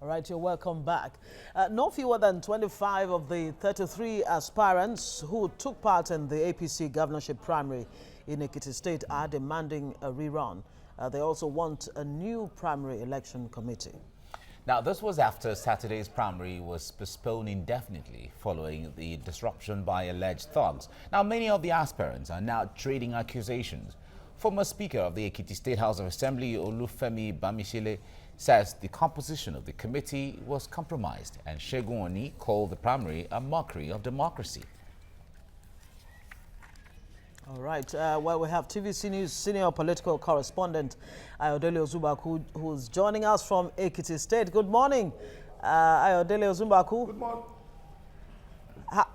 All right, you're welcome back. No fewer than 25 of the 33 aspirants who took part in the APC governorship primary in Ekiti State are demanding a rerun. They also want a new primary election committee. Now, this was after Saturday's primary was postponed indefinitely following the disruption by alleged thugs. Now, many of the aspirants are now trading accusations. Former Speaker of the Ekiti State House of Assembly, Olufemi Bamishile, says the composition of the committee was compromised, and Segun Oni called the primary a mockery of democracy. All right, well, we have TVC News senior political correspondent Ayo Ozugbakun, who's joining us from Ekiti State. Good morning, Ayo Ozugbakun. Good morning.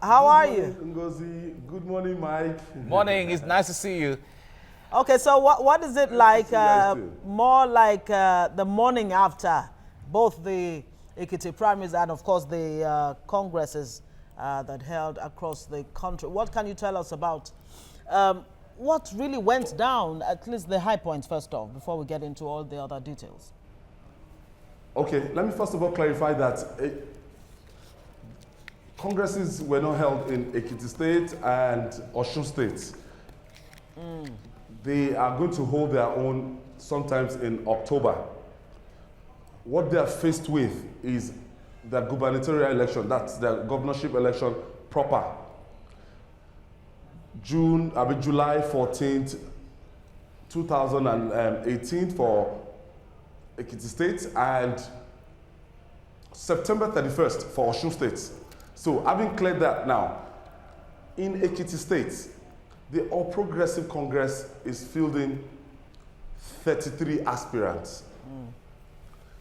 How are you? Ngozi. Good morning, Mike. Morning, it's nice to see you. Okay, so what is it like, more like the morning after both the Ekiti primaries and, of course, the congresses that held across the country? What can you tell us about what really went down, at least the high points first off, before we get into all the other details? Okay, let me first of all clarify that congresses were not held in Ekiti State and Osun State. They are going to hold their own sometimes in October. What they are faced with is the gubernatorial election, that's the governorship election proper. July 14th, 2018 for Ekiti State and September 31st for Osun State. So having cleared that now, in Ekiti State, the All Progressive Congress is fielding 33 aspirants.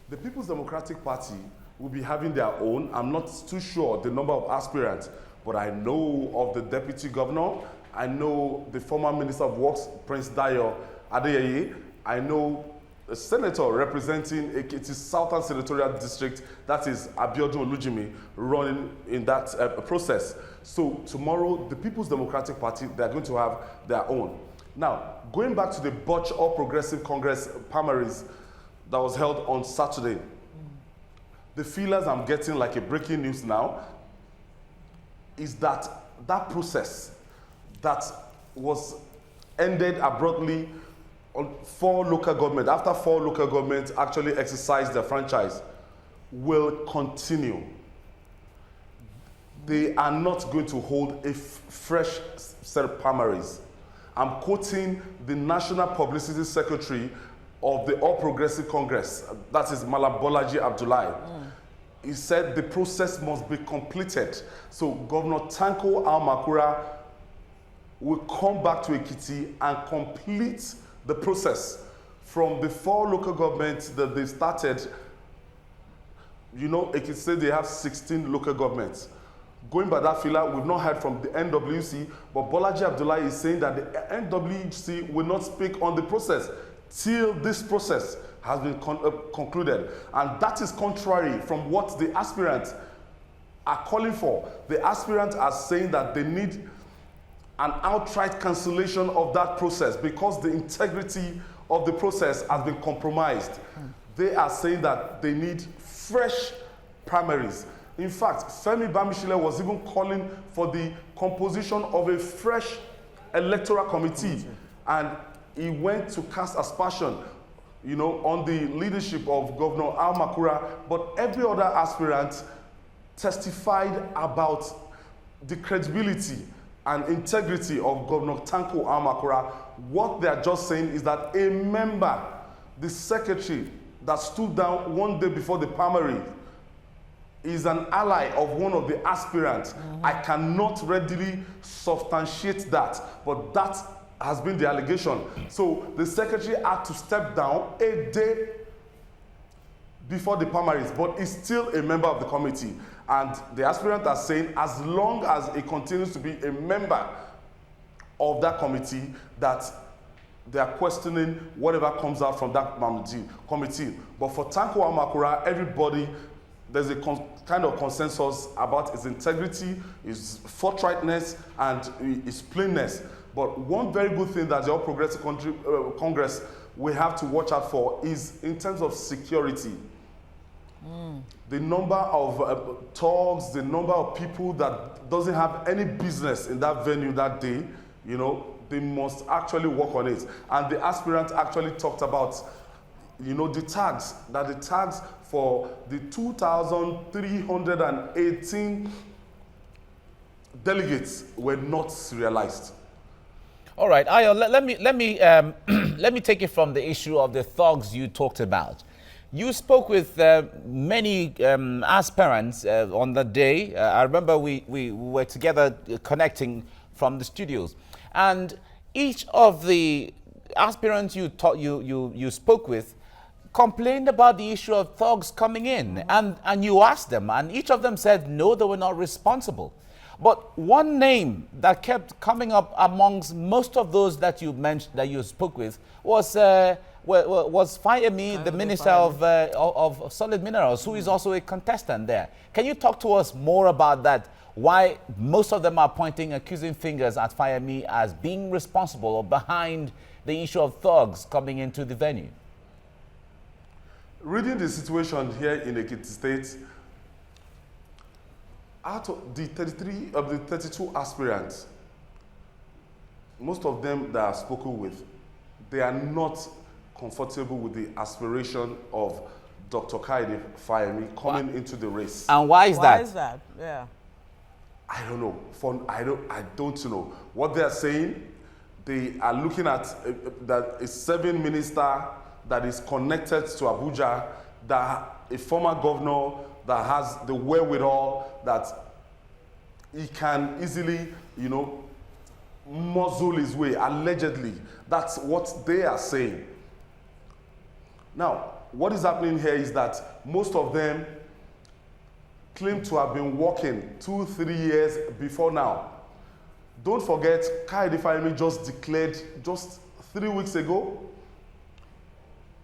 The People's Democratic Party will be having their own. I'm not too sure the number of aspirants, but I know of the Deputy Governor. I know the former Minister of Works, Prince Dayo Adeyeye. I know a senator representing Ekiti Southern Senatorial District, that is Abiodun Olujimi, running in that process. So tomorrow, the People's Democratic Party, they're going to have their own. Now, going back to the Butch All Progressive Congress primaries that was held on Saturday, the feelers I'm getting, like a breaking news now, is that that process that was ended abruptly on 4 local governments, after 4 local governments actually exercised their franchise, will continue. They are not going to hold a fresh set of primaries. I'm quoting the National Publicity Secretary of the All Progressive Congress, that is Malam Bolaji Abdullahi. He said the process must be completed. So Governor Tanko Al-Makura will come back to Ekiti and complete the process from the 4 local governments that they started. You know, Ekiti State, they have 16 local governments. Going by that filler, we've not heard from the NWC, but Bolaji Abdullahi is saying that the NWC will not speak on the process till this process has been concluded. And that is contrary from what the aspirants are calling for. The aspirants are saying that they need an outright cancellation of that process because the integrity of the process has been compromised. They are saying that they need fresh primaries. In fact, Femi Bamishile was even calling for the composition of a fresh electoral committee, and he went to cast aspersion, you know, on the leadership of Governor Al-Makura, but every other aspirant testified about the credibility and integrity of Governor Tanko Al-Makura. What they are just saying is that a member, the secretary that stood down one day before the primary, is an ally of one of the aspirants. I cannot readily substantiate that, but that has been the allegation. So the secretary had to step down a day before the primaries, but is still a member of the committee. And the aspirant are saying as long as he continues to be a member of that committee, that they are questioning whatever comes out from that committee. But for Tanko Al-Makura, everybody, there's a kind of consensus about his integrity, his forthrightness, and his plainness. But one very good thing that the All Progressive Congress we have to watch out for is in terms of security. The number of talks, the number of people that doesn't have any business in that venue that day, you know, they must actually work on it. And the aspirant actually talked about, you know, the tags for the 2,318 delegates were not serialized. All right, Ayo, let me take it from the issue of the thugs you talked about. You spoke with many aspirants on the day. I remember we were together connecting from the studios, and each of the aspirants you spoke with complained about the issue of thugs coming in, and you asked them, and each of them said no, they were not responsible. But one name that kept coming up amongst most of those that you mentioned, that you spoke with, was Fayemi, the Minister of Solid Minerals, who is also a contestant there. Can you talk to us more about that? Why most of them are pointing accusing fingers at Fayemi as being responsible or behind the issue of thugs coming into the venue? Reading the situation here in Ekiti State, out of the 32 aspirants, most of them that I've spoken with, they are not comfortable with the aspiration of Dr. Kaide Fayemi coming into the race. And why is that? Why is that? Yeah. I don't know. I don't know. What they are saying, they are looking at that a serving minister that is connected to Abuja, that a former governor that has the wherewithal, that he can easily, you know, muzzle his way, allegedly. That's what they are saying. Now, what is happening here is that most of them claim to have been working 2-3 years before now. Don't forget, Kaide Fayemi just declared just 3 weeks ago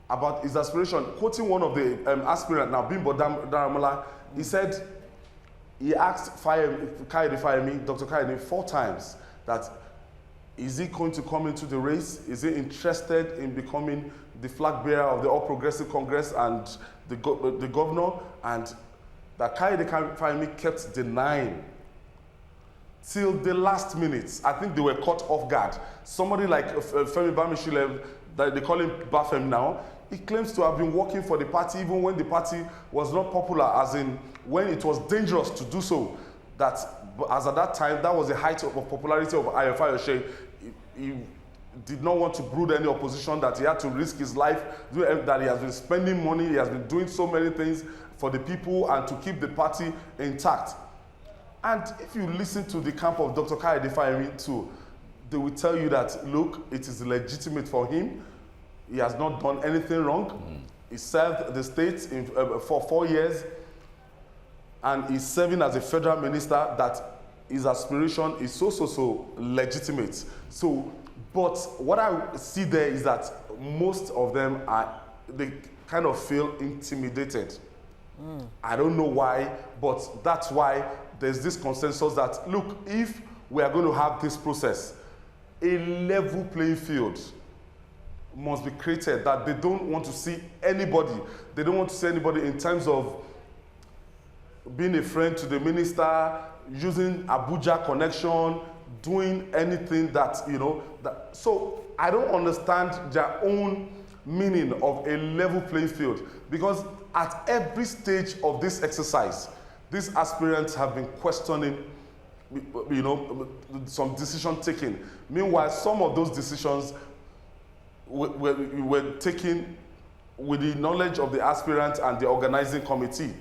about his aspiration. Quoting one of the aspirants, now Bimbo Daramola, he said he asked Kaide Fayemi, Dr. Kaide, 4 times that is he going to come into the race? Is he interested in becoming the flag bearer of the All Progressive Congress and the governor? And that Kaide Fayemi kept denying till the last minute. I think they were caught off guard. Somebody like Femi Bamishile, that they call him Bafem now, he claims to have been working for the party even when the party was not popular, as in when it was dangerous to do so. That, as at that time, that was the height of popularity of Ayo Ozugbakun. He did not want to brood any opposition, that he had to risk his life, that he has been spending money, he has been doing so many things for the people and to keep the party intact. And if you listen to the camp of Dr. Kaide Fayemi too, they will tell you that, look, it is legitimate for him. He has not done anything wrong. He served the state for 4 years, and he's serving as a federal minister, that his aspiration is so legitimate. So, but what I see there is that most of them they kind of feel intimidated. I don't know why, but that's why there's this consensus that, look, if we are going to have this process, a level playing field must be created, that they don't want to see anybody. They don't want to see anybody in terms of being a friend to the minister, using Abuja connection, doing anything that, you know, so I don't understand their own meaning of a level playing field, because at every stage of this exercise, these aspirants have been questioning, you know, some decision taken. Meanwhile, some of those decisions were taken with the knowledge of the aspirant and the organizing committee.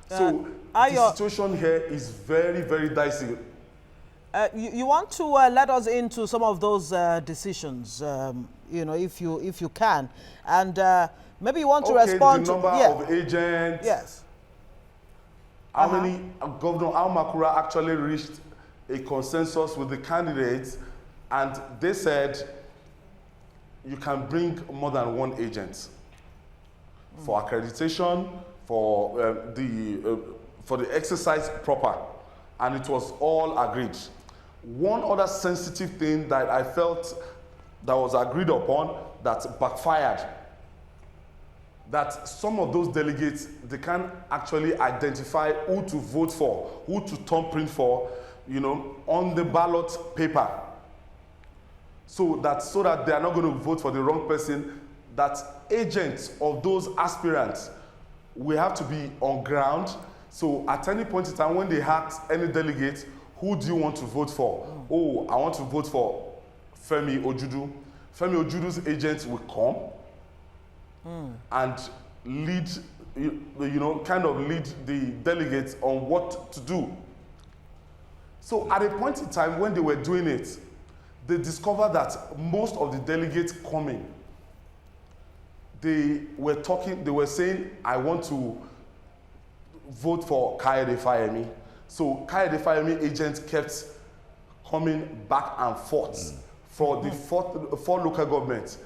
So the situation here is very dicey. You want to let us into some of those decisions, you know, if you can, and maybe you want to respond the number of agents. Yes. How many? Governor Al-Makura actually reached a consensus with the candidates, and they said you can bring more than 1 agent for accreditation, for the exercise proper, and it was all agreed. One other sensitive thing that I felt that was agreed upon that backfired, that some of those delegates, they can't actually identify who to vote for, who to thumbprint for, on the ballot paper. So that they are not going to vote for the wrong person, that agents of those aspirants will have to be on ground. So at any point in time when they ask any delegate, who do you want to vote for? Oh, I want to vote for Femi Ojudu. Femi Ojudu's agents will come and lead, kind of lead the delegates on what to do. So at a point in time when they were doing it, they discovered that most of the delegates coming, they were saying, I want to vote for Kayode Fayemi. So Kayode Fayemi agents kept coming back and forth for the four local governments.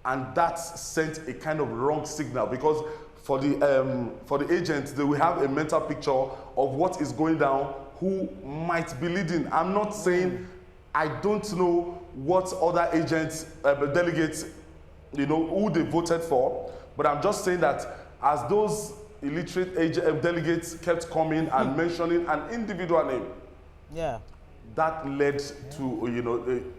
And that sent a kind of wrong signal, because for the agents, they will have a mental picture of what is going down, who might be leading. I'm not saying I don't know what other agents, delegates, who they voted for, but I'm just saying that as those illiterate delegates kept coming and mentioning an individual name, that led to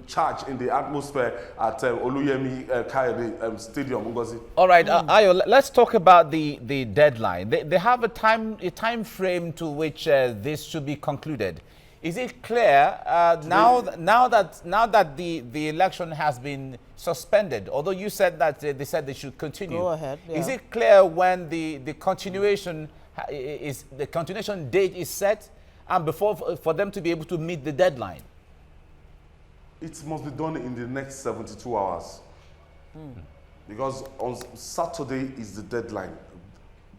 charge in the atmosphere at Oluyemi Kayode Stadium, Ngozi. All right, Ayo, let's talk about the deadline. They have a time frame to which this should be concluded. Is it clear now that the election has been suspended? Although you said that they said they should continue. Go ahead. Yeah. Is it clear when the continuation date is set, and for them to be able to meet the deadline? It must be done in the next 72 hours. Because on Saturday is the deadline.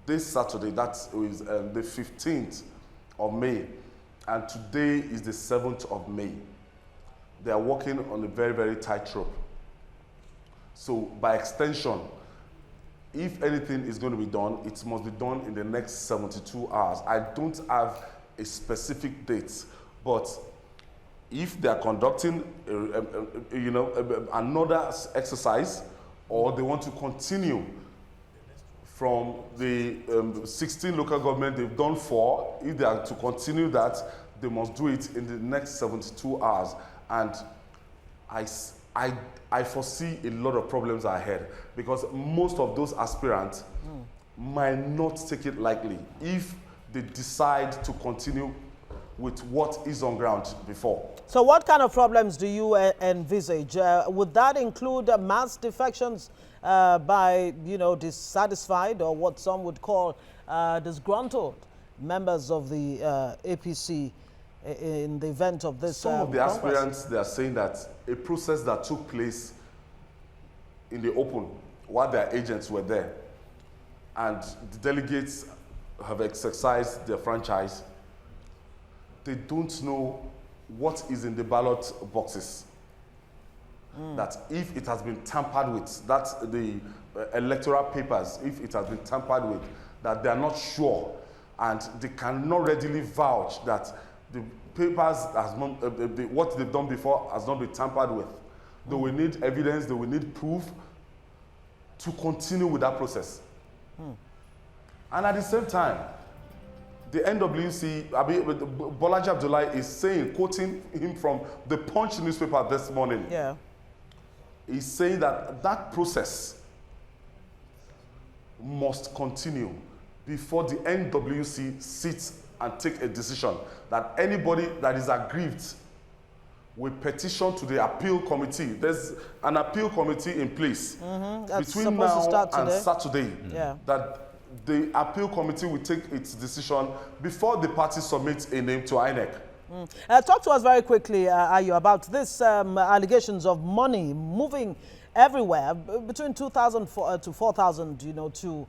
This Saturday, that is the 15th of May. And today is the 7th of May. They are working on a very, very tight rope. So by extension, if anything is going to be done, it must be done in the next 72 hours. I don't have a specific date, but if they are conducting another exercise, or they want to continue from the 16 local government, they've done 4. If they are to continue that, they must do it in the next 72 hours. And I foresee a lot of problems ahead, because most of those aspirants might not take it lightly if they decide to continue with what is on ground before. So what kind of problems do you envisage? Would that include mass defections by, dissatisfied, or what some would call disgruntled members of the APC in the event of this? Some of the aspirants, they are saying that a process that took place in the open while their agents were there, and the delegates have exercised their franchise, they don't know what is in the ballot boxes. That if it has been tampered with, that the electoral papers, if it has been tampered with, that they are not sure, and they cannot readily vouch that the papers, what they've done before has not been tampered with. They will need evidence, they will need proof to continue with that process. And at the same time, the NWC, Bolaji Abdullahi is saying, quoting him from the Punch newspaper this morning, he's saying that that process must continue before the NWC sits and take a decision, that anybody that is aggrieved will petition to the appeal committee. There's an appeal committee in place between now and Saturday, that the appeal committee will take its decision before the party submits a name to INEC. Talk to us very quickly, Ayo, about this allegations of money moving everywhere, between 2,000 to 4,000, to,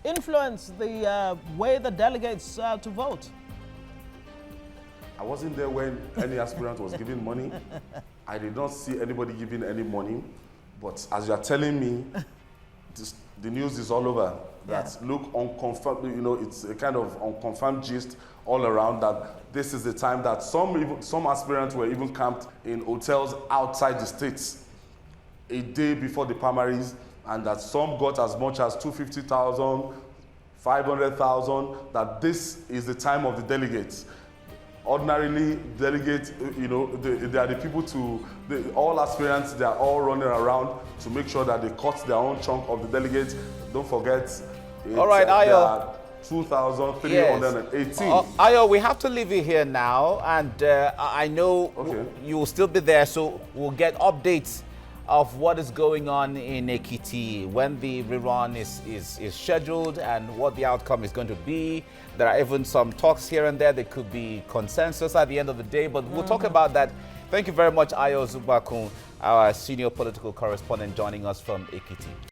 influence the way the delegates to vote. I wasn't there when any aspirant was giving money. I did not see anybody giving any money. But as you are telling me, the news is all over. That look unconfirmed, it's a kind of unconfirmed gist all around, that this is the time that some aspirants were even camped in hotels outside the states a day before the primaries, and that some got as much as 250,000, 500,000, that this is the time of the delegates. Ordinarily, delegates, you know, they are the people all aspirants, they are all running around to make sure that they cut their own chunk of the delegates. Don't forget, all right, Ayo. 2,318. Yes. Ayo, we have to leave you here now, and I know you will still be there, so we'll get updates of what is going on in Ekiti, when the rerun is scheduled and what the outcome is going to be. There are even some talks here and there. There could be consensus at the end of the day, but we'll talk about that. Thank you very much, Ayo Ozugbakun, our senior political correspondent, joining us from Ekiti.